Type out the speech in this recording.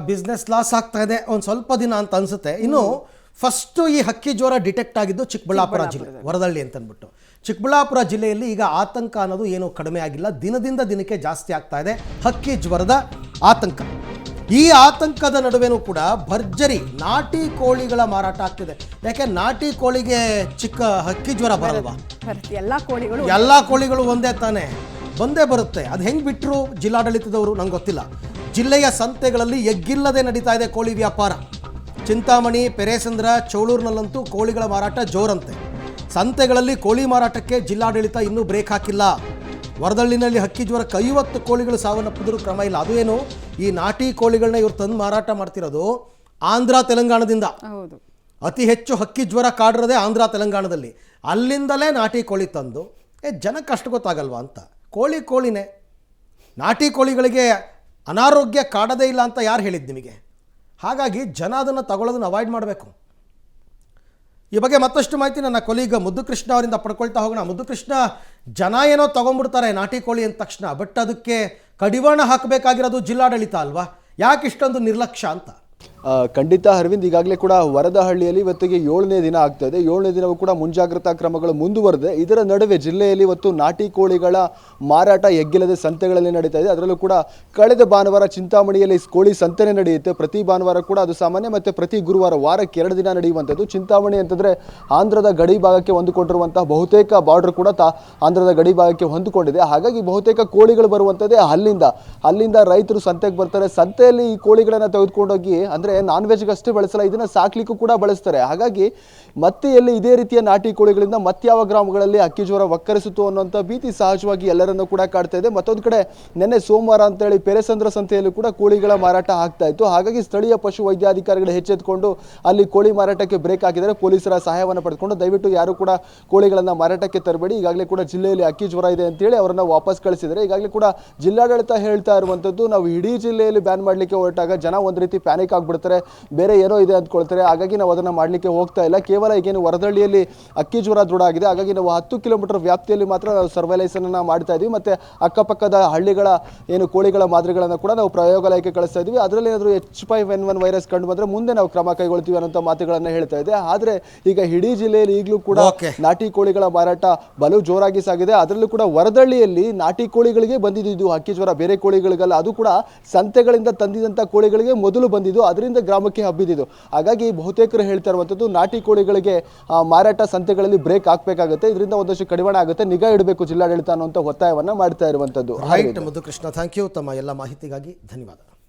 Business loss ಆಗ್ತಾ ಇದೆ ಒಂದು ಸ್ವಲ್ಪ ದಿನ ಅಂತ ಅನ್ಸುತ್ತೆ. ಇನ್ನು ಫಸ್ಟು ಈ ಹಕ್ಕಿ ಜ್ವರ ಡಿಟೆಕ್ಟ್ ಆಗಿದ್ದು ಚಿಕ್ಕಬಳ್ಳಾಪುರ ಜಿಲ್ಲೆ ವರದಳ್ಳಿ ಅಂತಂದ್ಬಿಟ್ಟು. ಚಿಕ್ಕಬಳ್ಳಾಪುರ ಜಿಲ್ಲೆಯಲ್ಲಿ ಈಗ ಆತಂಕ ಅನ್ನೋದು ಏನೂ ಕಡಿಮೆ ಆಗಿಲ್ಲ, ದಿನದಿಂದ ದಿನಕ್ಕೆ ಜಾಸ್ತಿ ಆಗ್ತಾ ಇದೆ ಹಕ್ಕಿ ಜ್ವರದ ಆತಂಕ. ಈ ಆತಂಕದ ನಡುವೆನೂ ಕೂಡ ಭರ್ಜರಿ ನಾಟಿ ಕೋಳಿಗಳ ಮಾರಾಟ ಆಗ್ತಿದೆ. ಯಾಕೆ ನಾಟಿ ಕೋಳಿಗೆ ಚಿಕ್ಕ ಹಕ್ಕಿ ಜ್ವರ ಬರಲ್ವಾ? ಎಲ್ಲ ಕೋಳಿಗಳು ಒಂದೇ ತಾನೇ, ಬಂದೇ ಬರುತ್ತೆ. ಅದು ಹೆಂಗೆ ಬಿಟ್ಟರು ಜಿಲ್ಲಾಡಳಿತದವರು ನಂಗೆ ಗೊತ್ತಿಲ್ಲ. ಜಿಲ್ಲೆಯ ಸಂತೆಗಳಲ್ಲಿ ಎಗ್ಗಿಲ್ಲದೆ ನಡೀತಾ ಇದೆ ಕೋಳಿ ವ್ಯಾಪಾರ. ಚಿಂತಾಮಣಿ, ಪೆರೇಸಂದ್ರ, ಚೌಳೂರಿನಲ್ಲಂತೂ ಕೋಳಿಗಳ ಮಾರಾಟ ಜೋರಂತೆ. ಸಂತೆಗಳಲ್ಲಿ ಕೋಳಿ ಮಾರಾಟಕ್ಕೆ ಜಿಲ್ಲಾಡಳಿತ ಇನ್ನೂ ಬ್ರೇಕ್ ಹಾಕಿಲ್ಲ. ವರದಳ್ಳಿನಲ್ಲಿ ಹಕ್ಕಿ ಜ್ವರಕ್ಕೆ 50 ಕೋಳಿಗಳು ಸಾವನ್ನಪ್ಪಿದ್ರೂ ಕ್ರಮ ಇಲ್ಲ. ಅದು ಏನು, ಈ ನಾಟಿ ಕೋಳಿಗಳನ್ನ ಇವ್ರು ತಂದು ಮಾರಾಟ ಮಾಡ್ತಿರೋದು ಆಂಧ್ರ ತೆಲಂಗಾಣದಿಂದ. ಅತಿ ಹೆಚ್ಚು ಹಕ್ಕಿ ಜ್ವರ ಕಾಡಿರೋದೇ ಆಂಧ್ರ ತೆಲಂಗಾಣದಲ್ಲಿ. ಅಲ್ಲಿಂದಲೇ ನಾಟಿ ಕೋಳಿ ತಂದು ಜನಕ್ಕೆ ಅಷ್ಟು ಗೊತ್ತಾಗಲ್ವಾ ಅಂತ. ಕೋಳಿನೇ. ನಾಟಿ ಕೋಳಿಗಳಿಗೆ ಅನಾರೋಗ್ಯ ಕಾಡದೇ ಇಲ್ಲ ಅಂತ ಯಾರು ಹೇಳಿದ್ದು ನಿಮಗೆ? ಹಾಗಾಗಿ ಜನ ಅದನ್ನು ತಗೊಳ್ಳೋದನ್ನು ಅವಾಯ್ಡ್ ಮಾಡಬೇಕು. ಈ ಬಗ್ಗೆ ಮತ್ತಷ್ಟು ಮಾಹಿತಿ ನನ್ನ ಕೊಲೀಗ ಮುದ್ದುಕೃಷ್ಣ ಅವರಿಂದ ಪಡ್ಕೊಳ್ತಾ ಹೋಗೋಣ. ಮುದ್ದುಕೃಷ್ಣ, ಜನ ಏನೋ ತಗೊಂಡ್ಬಿಡ್ತಾರೆ ನಾಟಿ ಕೋಳಿ ಅಂದ ತಕ್ಷಣ, ಬಟ್ ಅದಕ್ಕೆ ಕಡಿವಾಣ ಹಾಕಬೇಕಾಗಿರೋದು ಜಿಲ್ಲಾಡಳಿತ ಅಲ್ವಾ? ಯಾಕೆ ಇಷ್ಟೊಂದು ನಿರ್ಲಕ್ಷ್ಯ ಅಂತ? ಖಂಡಿತ ಅರವಿಂದ್, ಈಗಾಗಲೇ ಕೂಡ ವರದಹಳ್ಳಿಯಲ್ಲಿ ಇವತ್ತಿಗೆ 7ನೇ ದಿನ ಆಗ್ತಾ ಇದೆ. 7ನೇ ದಿನವೂ ಕೂಡ ಮುಂಜಾಗ್ರತಾ ಕ್ರಮಗಳು ಮುಂದುವರೆದಿದೆ. ಇದರ ನಡುವೆ ಜಿಲ್ಲೆಯಲ್ಲಿ ಇವತ್ತು ನಾಟಿ ಕೋಳಿಗಳ ಮಾರಾಟ ಎಗ್ಗಿಲ್ಲದೆ ಸಂತೆಗಳಲ್ಲಿ ನಡೀತಾ ಇದೆ. ಅದರಲ್ಲೂ ಕೂಡ ಕಳೆದ ಭಾನುವಾರ ಚಿಂತಾಮಣಿಯಲ್ಲಿ ಕೋಳಿ ಸಂತೆನೇ ನಡೆಯುತ್ತೆ. ಪ್ರತಿ ಭಾನುವಾರ ಕೂಡ ಅದು ಸಾಮಾನ್ಯ, ಮತ್ತು ಪ್ರತಿ ಗುರುವಾರ ವಾರಕ್ಕೆ 2 ದಿನ ನಡೆಯುವಂಥದ್ದು. ಚಿಂತಾಮಣಿ ಅಂತಂದರೆ ಆಂಧ್ರದ ಗಡಿ ಭಾಗಕ್ಕೆ ಹೊಂದಿಕೊಂಡಿರುವಂತಹ ಬಹುತೇಕ ಬಾರ್ಡರ್ ಕೂಡ ಆಂಧ್ರದ ಗಡಿ ಭಾಗಕ್ಕೆ ಹೊಂದಿಕೊಂಡಿದೆ. ಹಾಗಾಗಿ ಬಹುತೇಕ ಕೋಳಿಗಳು ಬರುವಂಥದ್ದೇ ಅಲ್ಲಿಂದ ರೈತರು ಸಂತೆಗೆ ಬರ್ತಾರೆ. ಸಂತೆಯಲ್ಲಿ ಈ ಕೋಳಿಗಳನ್ನು ತೆಗೆದುಕೊಂಡೋಗಿ, ಅಂದರೆ ನಾನ್ ವೆಜ್ಗೆ ಅಷ್ಟೇ ಬಳಸಲ್ಲ, ಇದನ್ನ ಸಾಕ್ಲಿಕ್ಕೂ ಕೂಡ ಬಳಸ್ತಾರೆ. ಹಾಗಾಗಿ ಮತ್ತೆ ಎಲ್ಲಿ ಇದೇ ರೀತಿಯ ನಾಟಿ ಕೋಳಿಗಳಿಂದ ಮತ್ಯಾವ ಗ್ರಾಮಗಳಲ್ಲಿ ಅಕ್ಕಿ ಜ್ವರ ವಕ್ಕರಿಸುತ್ತೋ ಅನ್ನೋಂಥ ಭೀತಿ ಸಹಜವಾಗಿ ಎಲ್ಲರನ್ನೂ ಕೂಡ ಕಾಡ್ತಾ ಇದೆ. ಮತ್ತೊಂದು ಕಡೆ ನಿನ್ನೆ ಸೋಮವಾರ ಅಂತೇಳಿ ಪೆರೇಸಂದ್ರ ಸಂತೆಯಲ್ಲೂ ಕೂಡ ಕೋಳಿಗಳ ಮಾರಾಟ ಆಗ್ತಾ ಇತ್ತು. ಹಾಗಾಗಿ ಸ್ಥಳೀಯ ಪಶು ವೈದ್ಯಾಧಿಕಾರಿಗಳು ಎಚ್ಚೆತ್ತುಕೊಂಡು ಅಲ್ಲಿ ಕೋಳಿ ಮಾರಾಟಕ್ಕೆ ಬ್ರೇಕ್ ಹಾಕಿದರೆ ಪೊಲೀಸರ ಸಹಾಯವನ್ನು ಪಡೆದುಕೊಂಡು ದಯವಿಟ್ಟು ಯಾರು ಕೂಡ ಕೋಳಿಗಳನ್ನು ಮಾರಾಟಕ್ಕೆ ತರಬೇಡಿ, ಈಗಾಗಲೇ ಕೂಡ ಜಿಲ್ಲೆಯಲ್ಲಿ ಅಕ್ಕಿ ಜ್ವರ ಇದೆ ಅಂತೇಳಿ ಅವರನ್ನು ವಾಪಸ್ ಕಳಿಸಿದರೆ. ಈಗಾಗಲೇ ಕೂಡ ಜಿಲ್ಲಾಡಳಿತ ಹೇಳ್ತಾ ಇರುವಂಥದ್ದು, ನಾವು ಇಡೀ ಜಿಲ್ಲೆಯಲ್ಲಿ ಬ್ಯಾನ್ ಮಾಡಲಿಕ್ಕೆ ಹೊರಟಾಗ ಜನ ಒಂದು ರೀತಿ ಪ್ಯಾನಿಕ್ ಆಗ್ಬಿಡ್ತಾರೆ, ಬೇರೆ ಏನೋ ಇದೆ ಅಂದ್ಕೊಳ್ತಾರೆ. ಹಾಗಾಗಿ ನಾವು ಅದನ್ನು ಮಾಡಲಿಕ್ಕೆ ಹೋಗ್ತಾ ಇಲ್ಲ. ಕೇವಲ ಈಗೇನು ವರದಳ್ಳಿಯಲ್ಲಿ ಅಕ್ಕಿ ಜ್ವರ ದೃಢ ಆಗಿದೆ, ಹಾಗಾಗಿ ನಾವು 10 ಕಿಲೋಮೀಟರ್ ವ್ಯಾಪ್ತಿಯಲ್ಲಿ ಮಾತ್ರ ನಾವು ಸರ್ವೈಲೆನ್ಸ್ ಅನ್ನು ಮಾಡ್ತಾ ಇದೀವಿ. ಮತ್ತೆ ಅಕ್ಕಪಕ್ಕದ ಹಳ್ಳಿಗಳ ಏನು ಕೋಳಿಗಳ ಮಾದರಿಗಳನ್ನು ಕೂಡ ನಾವು ಪ್ರಯೋಗಾಲಯಕ್ಕೆ ಕಳಿಸ್ತಾ ಇದೀವಿ. ಅದರಲ್ಲಿ ಏನಾದರೂ H5N1 ವೈರಸ್ ಕಂಡು ಬಂದರೆ ಮುಂದೆ ನಾವು ಕ್ರಮ ಕೈಗೊಳ್ತೀವಿ ಅನ್ನೋ ಮಾತುಗಳನ್ನು ಹೇಳ್ತಾ ಇದೆ. ಆದರೆ ಈಗ ಇಡೀ ಜಿಲ್ಲೆಯಲ್ಲಿ ಈಗಲೂ ಕೂಡ ನಾಟಿ ಕೋಳಿಗಳ ಮಾರಾಟ ಬಲು ಜೋರಾಗಿ ಸಾಗಿದೆ. ಅದರಲ್ಲೂ ಕೂಡ ವರದಳ್ಳಿಯಲ್ಲಿ ನಾಟಿ ಕೋಳಿಗಳಿಗೆ ಬಂದಿದ್ದು ಅಕ್ಕಿ ಜ್ವರ, ಬೇರೆ ಕೋಳಿಗಳಿಗಲ್ಲ. ಅದು ಕೂಡ ಸಂತೆಗಳಿಂದ ತಂದಿದಂಥ ಕೋಳಿಗಳಿಗೆ ಮೊದಲು ಬಂದಿದ್ದು, ಅದರಿಂದ ಗ್ರಾಮಕ್ಕೆ ಹಬ್ಬಿದ್ದು. ಹಾಗಾಗಿ ಬಹುತೇಕರು ಹೇಳ್ತಾ ಇರುವಂಥದ್ದು, ನಾಟಿ ಕೋಳಿಗಳಿಗೆ ಮಾರಾಟ ಸಂತೆಗಳಲ್ಲಿ ಬ್ರೇಕ್ ಹಾಕಬೇಕಾಗುತ್ತೆ, ಇದರಿಂದ ಒಂದಷ್ಟು ಕಡಿವಾಣ ಆಗುತ್ತೆ, ನಿಗಾ ಇಡಬೇಕು ಜಿಲ್ಲಾಡಳಿತ ಅನ್ನುವಂಥ ಒತ್ತಾಯವನ್ನ ಮಾಡ್ತಾ ಇರುವಂಥದ್ದು. Right Muddukrishna, thank you. ತಮ್ಮ ಎಲ್ಲ ಮಾಹಿತಿಗಾಗಿ ಧನ್ಯವಾದ.